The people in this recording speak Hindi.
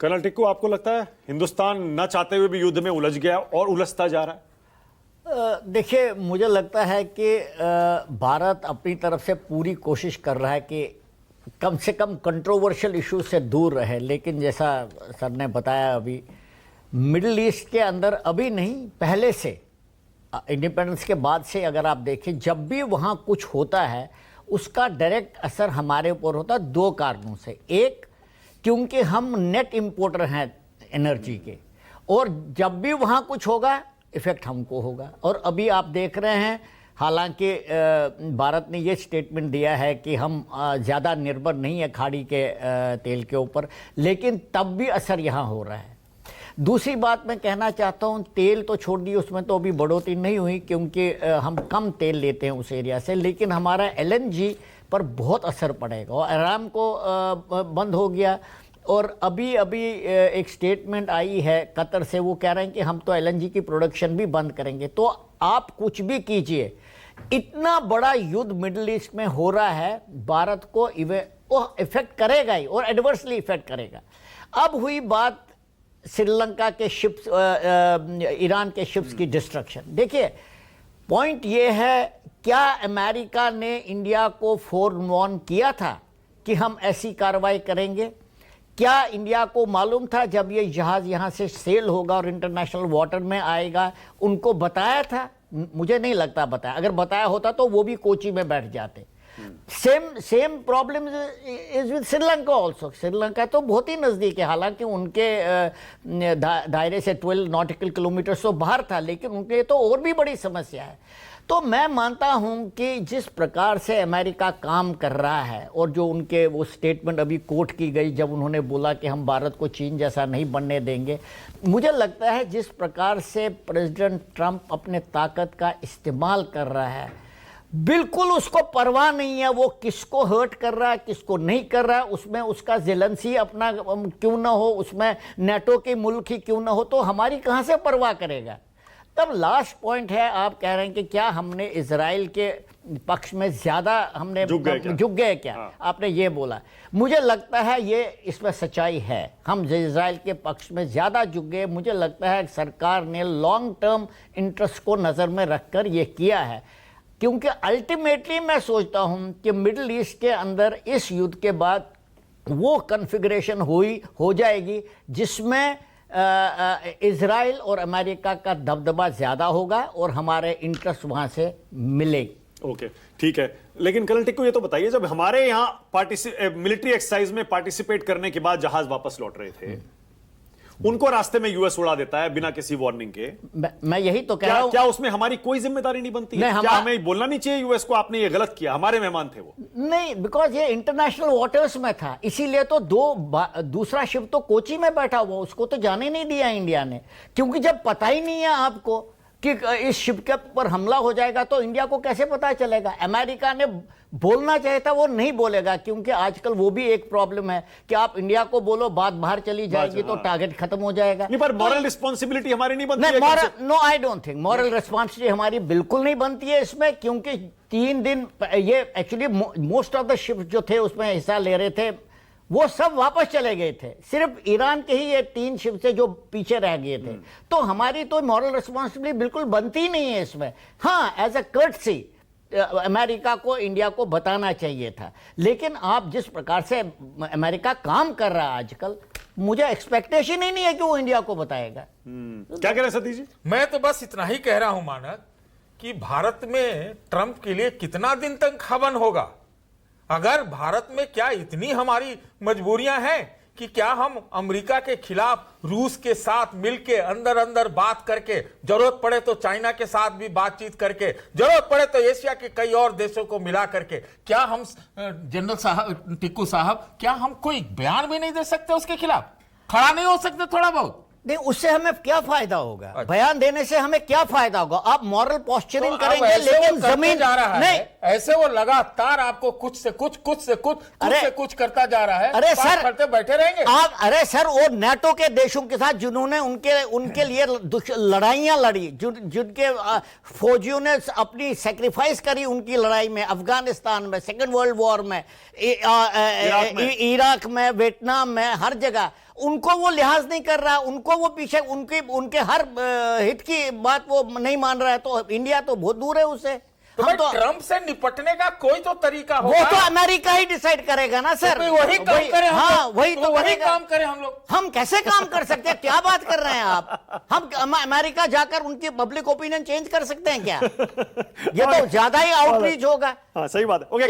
कर्नल टिक्कू, आपको लगता है हिंदुस्तान न चाहते हुए भी युद्ध में उलझ गया और उलझता जा रहा है? देखिए, मुझे लगता है कि भारत अपनी तरफ से पूरी कोशिश कर रहा है कि कम से कम कंट्रोवर्शियल इश्यूज से दूर रहे, लेकिन जैसा सर ने बताया अभी, मिडिल ईस्ट के अंदर अभी नहीं, पहले से इंडिपेंडेंस के बाद से अगर आप देखें, जब भी वहाँ कुछ होता है उसका डायरेक्ट असर हमारे ऊपर होता है दो कारणों से। एक, क्योंकि हम नेट इंपोर्टर हैं एनर्जी के, और जब भी वहाँ कुछ होगा इफेक्ट हमको होगा। और अभी आप देख रहे हैं, हालांकि भारत ने ये स्टेटमेंट दिया है कि हम ज़्यादा निर्भर नहीं है खाड़ी के तेल के ऊपर, लेकिन तब भी असर यहाँ हो रहा है। दूसरी बात मैं कहना चाहता हूँ, तेल तो छोड़ दी, उसमें तो अभी बढ़ोतरी नहीं हुई क्योंकि हम कम तेल लेते हैं उस एरिया से, लेकिन हमारा एलएनजी पर बहुत असर पड़ेगा। और आराम को बंद हो गया, और अभी एक स्टेटमेंट आई है कतर से, वो कह रहे हैं कि हम तो एलएनजी की प्रोडक्शन भी बंद करेंगे। तो आप कुछ भी कीजिए, इतना बड़ा युद्ध मिडिल ईस्ट में हो रहा है, भारत को इफेक्ट करेगा ही, और एडवर्सली इफेक्ट करेगा। अब हुई बात श्रीलंका के शिप्स, ईरान के शिप्स की डिस्ट्रक्शन। देखिए, पॉइंट ये है, क्या अमेरिका ने इंडिया को फोरवॉर्न किया था कि हम ऐसी कार्रवाई करेंगे? क्या इंडिया को मालूम था जब ये जहाज यहाँ से सेल होगा और इंटरनेशनल वाटर में आएगा? उनको बताया था? मुझे नहीं लगता बताया। अगर बताया होता तो वो भी कोची में बैठ जाते। Same problem is with Sri Lanka also. Sri Lanka तो बहुत ही नज़दीक है, हालांकि उनके दायरे से 12 नॉटिकल किलोमीटर तो बाहर था, लेकिन उनके लिए तो और भी बड़ी समस्या है। तो मैं मानता हूं कि जिस प्रकार से अमेरिका काम कर रहा है, और जो उनके वो स्टेटमेंट अभी कोट की गई जब उन्होंने बोला कि हम भारत को चीन जैसा नहीं बनने देंगे, मुझे लगता है जिस प्रकार से प्रेसिडेंट ट्रंप अपने ताकत का इस्तेमाल कर रहा है, बिल्कुल उसको परवाह नहीं है वो किसको हर्ट कर रहा है किसको नहीं कर रहा है, उसमें उसका जेलेंसी अपना क्यों ना हो, उसमें नेटो के मुल्क ही क्यों ना हो, तो हमारी कहाँ से परवाह करेगा। तब लास्ट पॉइंट है, आप कह रहे हैं कि क्या हमने इजराइल के पक्ष में ज्यादा हमने झुक गए क्या? हाँ। आपने ये बोला, मुझे लगता है ये इसमें सच्चाई है, हम इजराइल के पक्ष में ज्यादा झुक गए। मुझे लगता है सरकार ने लॉन्ग टर्म इंटरेस्ट को नजर में रखकर ये किया है, क्योंकि अल्टीमेटली मैं सोचता हूं कि मिडिल ईस्ट के अंदर इस युद्ध के बाद वो कन्फिगरेशन हो जाएगी जिसमें इजराइल और अमेरिका का दबदबा ज्यादा होगा और हमारे इंटरेस्ट वहां से मिलेगी। ओके, ठीक है। लेकिन कर्नल टिक्कू, ये तो बताइए, जब हमारे यहाँ मिलिट्री एक्सरसाइज में पार्टिसिपेट करने के बाद जहाज वापस लौट रहे थे, उनको रास्ते में यूएस उड़ा देता है बिना किसी वार्निंग के, मैं यही तो कह रहा हूं, क्या उसमें हमारी कोई जिम्मेदारी नहीं बनती है? क्या हमें बोलना नहीं चाहिए यूएस को, आपने ये गलत किया, हमारे मेहमान थे वो? नहीं, बिकॉज ये इंटरनेशनल वाटर्स में था, इसीलिए तो दूसरा शिप तो कोची में बैठा हुआ, उसको तो जाने नहीं दिया इंडिया ने, क्योंकि जब पता ही नहीं है आपको कि इस शिप के पर हमला हो जाएगा तो इंडिया को कैसे पता चलेगा? अमेरिका ने बोलना चाहिए था, वो नहीं बोलेगा, क्योंकि आजकल वो भी एक प्रॉब्लम है कि आप इंडिया को बोलो बात बाहर चली जाएगी तो टारगेट खत्म हो जाएगा। नहीं, पर मॉरल रिस्पॉन्सिबिलिटी हमारी नहीं बनती है। No, I don't think moral responsibility हमारी बिल्कुल नहीं बनती है इसमें, क्योंकि 3 दिन ये actually most of the ship जो थे उसमें हिस्सा ले रहे थे वो सब वापस चले गए थे, सिर्फ ईरान के ही ये 3 शिप से जो पीछे रह गए थे। तो हमारी तो मॉरल रिस्पॉन्सिबिलिटी बिल्कुल बनती ही नहीं है इसमें। हाँ, एज अ कर्टसी अमेरिका को इंडिया को बताना चाहिए था, लेकिन आप जिस प्रकार से अमेरिका काम कर रहा है आजकल, मुझे एक्सपेक्टेशन ही नहीं है कि वो इंडिया को बताएगा। क्या कह रहे हैं सतीश जी? मैं तो बस इतना ही कह रहा हूं मानक कि भारत में ट्रंप के लिए कितना दिन तक हवन होगा। अगर भारत में क्या इतनी हमारी मजबूरियां हैं कि क्या हम अमेरिका के खिलाफ रूस के साथ मिलके अंदर अंदर बात करके, जरूरत पड़े तो चाइना के साथ भी बातचीत करके, जरूरत पड़े तो एशिया के कई और देशों को मिला करके, क्या हम जनरल साहब, टिक्कू साहब, क्या हम कोई बयान भी नहीं दे सकते उसके खिलाफ? खड़ा नहीं हो सकते थोड़ा बहुत? नहीं, उससे हमें क्या फायदा होगा? अच्छा। बयान देने से हमें क्या फायदा होगा? आप मॉरल पोस्चरिंग तो करेंगे, लेकिन जमीन जा रहा नहीं, है ऐसे वो लगातार आपको कुछ से कुछ करता जा रहा है। अरे सर, करते बैठे रहेंगे आप? अरे सर, वो नेटो के देशों के साथ जिन्होंने उनके लिए लड़ाइयां लड़ी, जिनके फौजियों ने अपनी सेक्रीफाइस करी उनकी लड़ाई में, अफगानिस्तान में, सेकेंड वर्ल्ड वॉर में, इराक में, वियतनाम में, हर जगह उनको वो लिहाज नहीं कर रहा, उनको वो पीछे उनके हर हित की बात वो नहीं मान रहा है, तो इंडिया तो बहुत दूर है उससे। तो हम तो ट्रंप से निपटने का कोई तो तरीका वो होगा। तो अमेरिका ही डिसाइड करेगा ना सर। तो वही काम करें हम हाँ लोग। वही तो तो वही करेगा। काम करें हम लोग। हम कैसे काम कर सकते हैं? क्या बात कर रहे हैं आप? हम अमेरिका जाकर उनकी पब्लिक ओपिनियन चेंज कर सकते हैं क्या? ये तो ज्यादा ही आउटरीच होगा। हाँ, सही बात है। ओके।